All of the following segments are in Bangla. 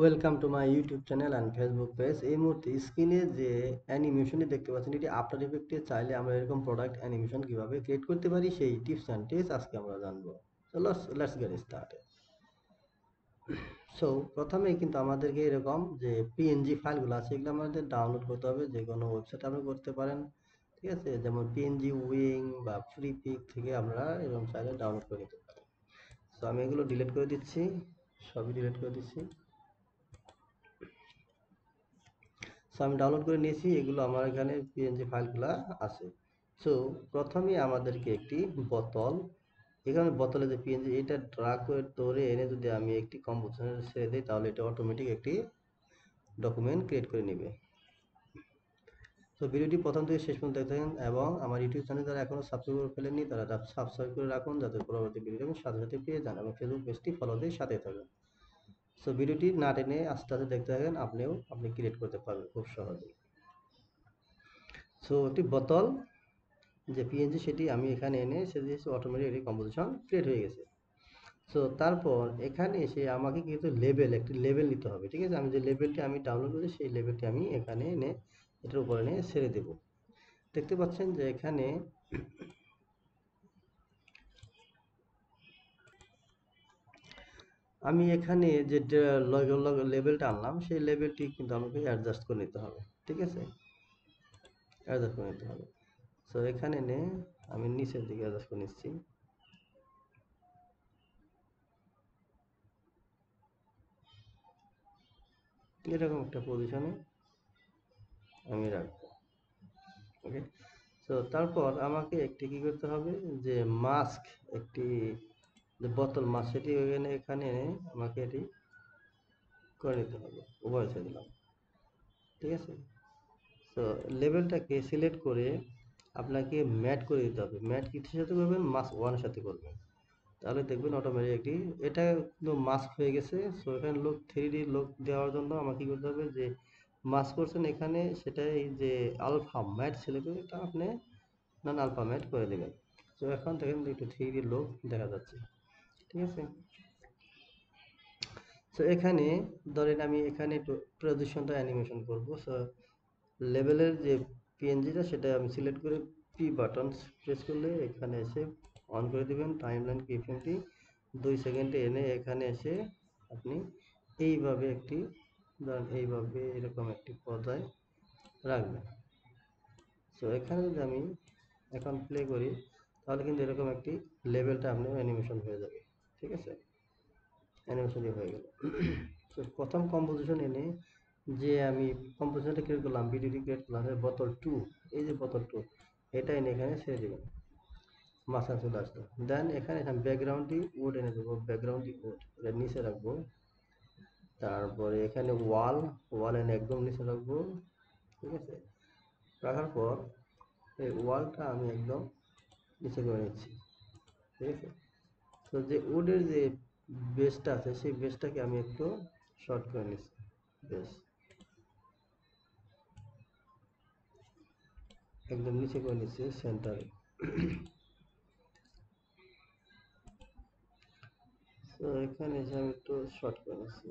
Welcome to my YouTube channel and Facebook page. এই মুহূর্তে স্ক্রিনে যে অ্যানিমেশনটি দেখতে পাচ্ছেন, এটি আফটার ইফেক্টে চাইলে আমরা এরকম প্রোডাক্ট অ্যানিমেশন কিভাবে ক্রিয়েট করতে পারি সেই টিপস অ্যান্ড ট্রিক্স আজকে আমরা জানবো। So let's get started. So প্রথমেই কিন্তু আমাদেরকে এরকম যে পিএনজি ফাইলগুলো আছে এগুলো আমাদের ডাউনলোড করতে হবে। যে কোনো ওয়েবসাইট আপনি করতে পারেন, ঠিক আছে? যেমন পিএনজি উইং বা ফ্রি পিক থেকে আমরা এরকম চাইলে ডাউনলোড করে নিতে পারি। সো আমি এগুলো ডিলিট করে দিচ্ছি, সবই ডিলিট করে দিচ্ছি। সো আমি ডাউনলোড করে নিয়েছি, এগুলো আমার এখানে পিএনজি ফাইলগুলো আছে। সো প্রথমেই আমাদেরকে একটি বোতল, এখানে বোতলে যে পিএনজি এটা ড্রাগ করে ধরে এনে যদি আমি একটি কম্পোজিশনে ছেড়ে দিই তাহলে এটা অটোমেটিক একটি ডকুমেন্ট ক্রিয়েট করে নেবে। তো ভিডিওটি প্রথম থেকে শেষ পর্যন্ত দেখতে থাকেন এবং আমার ইউটিউব চ্যানেল যারা এখনও সাবস্ক্রাইব করে ফেলেননি তারা সাবস্ক্রাইব করে রাখুন, যাতে পরবর্তী ভিডিও আমি সাথে সাথে পেয়ে যান, এবং ফেসবুক পেজটি ফলো দিয়ে সাথে থাকুন। সো ভিডিওটি না টেনে আস্তে আস্তে দেখতে থাকেন, আপনি ক্রিয়েট করতে পারবেন খুব সহজেই। সো একটি বোতল যে পিএনজি সেটি আমি এখানে এনে সেটি অটোমেটিক একটি কম্পোজিশন ক্রিয়েট হয়ে গেছে। সো তারপর এখানে এসে আমাকে কিন্তু একটি লেবেল নিতে হবে, ঠিক আছে? আমি যে লেবেলটি আমি ডাউনলোড করেছি সেই লেবেলটি আমি এখানে এনে এটার উপরে এনে ছেড়ে দেব। দেখতে পাচ্ছেন যে এখানে আমি এখানে যে লেবেলটা আনলাম সেই লেবেলটি কিন্তু আমাকে অ্যাডজাস্ট করে নিতে হবে, ঠিক আছে? অ্যাডজাস্ট করে নিতে হবে। সো এখানে আমি নিচের দিকে অ্যাডজাস্ট করে নিচ্ছি। এরকম একটা পজিশনে আমি রাখবো, ওকে? তো তারপর আমাকে একটি কি করতে হবে, যে মাস্ক, একটি যে বোতল মাস্ক সেটি এখানে এনে আমাকে এটি করে নিতে হবে, উভয় ছেড়ে দিলাম, ঠিক আছে? তো লেভেলটাকে সিলেক্ট করে আপনাকে ম্যাট করে দিতে হবে। ম্যাট কিসের সাথে করবেন? মাস্ক ওয়ানের সাথে করবেন, তাহলে দেখবেন অটোমেটিক একটি এটা কিন্তু মাস্ক হয়ে গেছে। সো এখানে লোক 3D লোক দেওয়ার জন্য আমাকে কি করতে হবে, যে মাস্ক করছেন এখানে সেটা এই যে আলফা ম্যাট সিলেক্ট করে এটা আপনি নন আলফা ম্যাট করে দেবেন। তো এখন দেখেন একটু 3D লোক দেখা যাচ্ছে, ঠিক আছে? সো এখানে ধরেন আমি এখানে একটু পজিশনটা অ্যানিমেশন করব। সো লেভেলের যে পিএনজিটা সেটা আমি সিলেক্ট করে পি বাটন প্রেস করলে এখানে এসে অন করে দেবেন টাইমলাইন কিফ্রেমটি 2 সেকেন্ডে এনে এখানে এসে আপনি এইভাবে একটি, ধরেন এইভাবে এরকম একটি পর্দায় রাখবেন। সো এখানে যদি আমি এখন প্লে করি তাহলে কিন্তু এরকম একটি লেভেলটা আপনার অ্যানিমেশন হয়ে যাবে, ঠিক আছে? অ্যানিমেশনই হয়ে গেল। তো প্রথম কম্পোজিশন এনে যে আমি কম্পোজিশনটা ক্রিয়েট করলাম, ভিডিওটি ক্রিয়েট করলাম, বোতল টু, এই যে বোতল টু এটা এনে এখানে ছেড়ে দেবেন, মাঝখানে চলে আসলো। দেন এখানে ব্যাকগ্রাউন্ডটি উড এনে দেবো, ব্যাকগ্রাউন্ডটি উড এটা নিচে রাখবো। তারপরে এখানে ওয়াল এনে একদম নিচে রাখবো, ঠিক আছে? রাখার পর এই ওয়ালটা আমি একদম নিচে করে নিচ্ছি, ঠিক আছে? তো যে উডের যে বেসটা আছে সেই বেসটাকে আমি একটু শর্ট করে নিচ্ছি, বেশ একদম নিচে করে নিচ্ছি সেন্টারে। তো এখানে এসে আমি একটু শর্ট করে নিচ্ছি,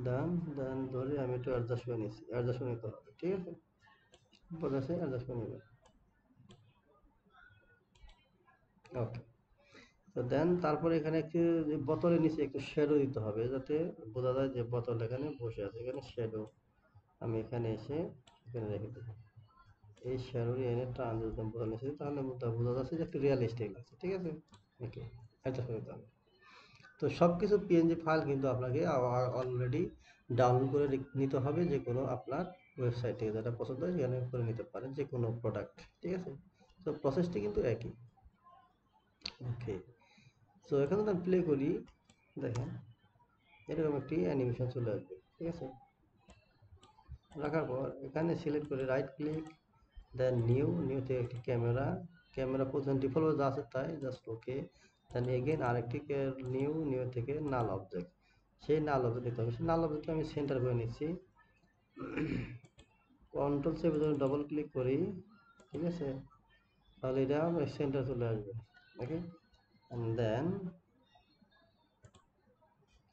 ডান ডান ধরে আমি একটু অ্যাডজাস্ট করে নিচ্ছি, অ্যাডজাস্ট করে নিতে হবে, ঠিক আছে? বোঝা যাচ্ছে? অ্যাডজাস্ট করে নেবেন, ওকে। তো দেন তারপরে এখানে একটু বোতলের নিচে একটু শ্যাডো দিতে হবে, যাতে বোঝা যায় যে বোতল এখানে বসে আছে। এখানে শ্যাডো আমি এখানে এসে এখানে রেখে দেবো। এই শ্যাডো এনে টান যদি বোতল নিচে তাহলে বোঝা যাচ্ছে যে একটু রিয়েলিস্টিক লাগছে, ঠিক আছে? ওকে, অ্যাডজাস্ট করে নিতে হবে। তো সব কিছু পিএনজি ফাইল কিন্তু আপনাকে অলরেডি ডাউনলোড করে নিতে হবে, যে কোনো আপনার ওয়েবসাইট থেকে যেটা পছন্দ হয় সেখানে করে নিতে পারেন, যে কোনো প্রোডাক্ট, ঠিক আছে? তো প্রসেসটি কিন্তু একই, ওকে। সো এখানে যদি আমি প্লে করি, দেখেন এরকম একটি অ্যানিমেশন চলে আসবে, ঠিক আছে? রাখার পর এখানে সিলেক্ট করে রাইট ক্লিক, দেন নিউ থেকে একটি ক্যামেরা পজিশন ডিফল্ট যা আছে তাই, জাস্ট ওকে। দেন এগেন আরেকটি নিউ থেকে নাল অবজেক্ট, সেই নাল অবজেক্ট নিতে হবে। সেই নাল অবজেক্ট আমি সেন্টার করে নিচ্ছি, কন্ট্রোল সেভ ডবল ক্লিক করি, ঠিক আছে? তাহলে এটা সেন্টার চলে আসবে, ওকে। অ্যান্ড দেন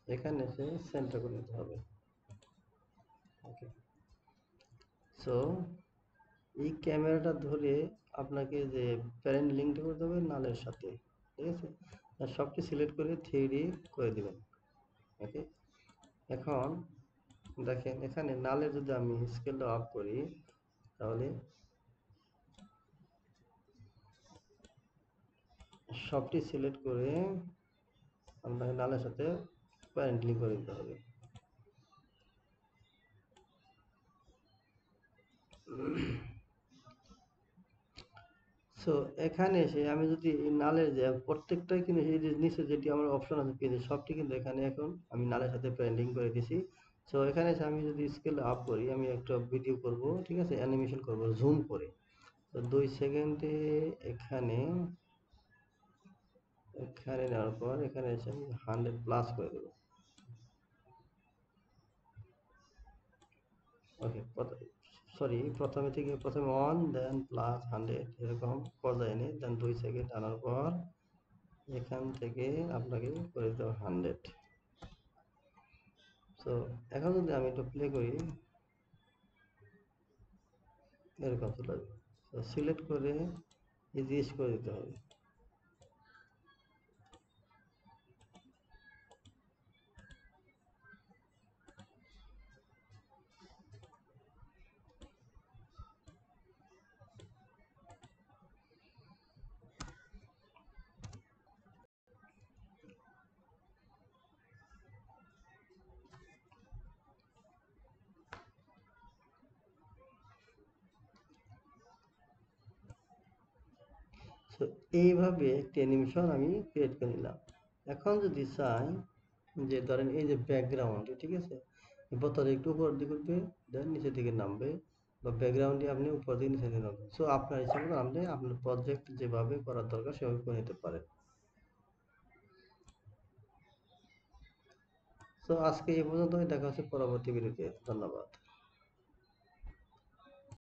এখানে এসে সেন্টার করে নিতে হবে। ওকে, সো এই ক্যামেরাটা ধরে আপনাকে যে প্যারেন্ট লিঙ্কটা করতে হবে নালের সাথে, ঠিক আছে? আর সবটি সিলেক্ট করে 3D করে দিবেন। ওকে, এখন দেখেন এখানে নালের যদি আমি স্কেলটা আপ করি তাহলে সবটি সিলেক্ট করে আপনাকে নালের সাথে প্যারেন্ট লিঙ্ক করে দিতে হবে। সো এখানে এসে আমি যদি এই নালের যে প্রত্যেকটাই কিন্তু এই যে নিচে যেটি আমার অপশন আছে পেজে সবটি কিন্তু এখানে এখন আমি নালের সাথে প্যারেন্টিং করে দিছি। সো এখানে এসে আমি যদি স্কেল আপ করি, আমি একটা ভিডিও করব, ঠিক আছে, অ্যানিমেশন করব জুম করে। তো 2 সেকেন্ডে এখানে এখানে নেওয়ার পর এখানে এসে আমি 100+ করে দেবো। ওকে, সরি, প্রথমে 1 দেন +100 এরকম পর্যায়ে এনে দেন 2 সেকেন্ড আনার পর এখান থেকে আপনাকে করে দিতে হবে 100। সো এখন যদি আমি একটু প্লে করি এরকম চলে আসবে। তো সিলেক্ট করে ইজিয়েস করে দিতে হবে। সো এইভাবে একটি অ্যানিমেশন আমি ক্রিয়েট করে নিলাম। এখন যদি চাই যে ধরেন এই যে ব্যাকগ্রাউন্ড, ঠিক আছে, বোতাম একটু উপর দিকে উঠবে দেন নিচের দিকে নামবে, বা ব্যাকগ্রাউন্ডে আপনি উপর দিকে নিচের দিকে নামবে। সো আপনার ইচ্ছা মতো আপনি আপনার প্রজেক্ট যেভাবে করার দরকার সেভাবে করে নিতে পারেন। সো আজকে এই পর্যন্ত, দেখা হচ্ছে পরবর্তী ভিডিওতে। ধন্যবাদ।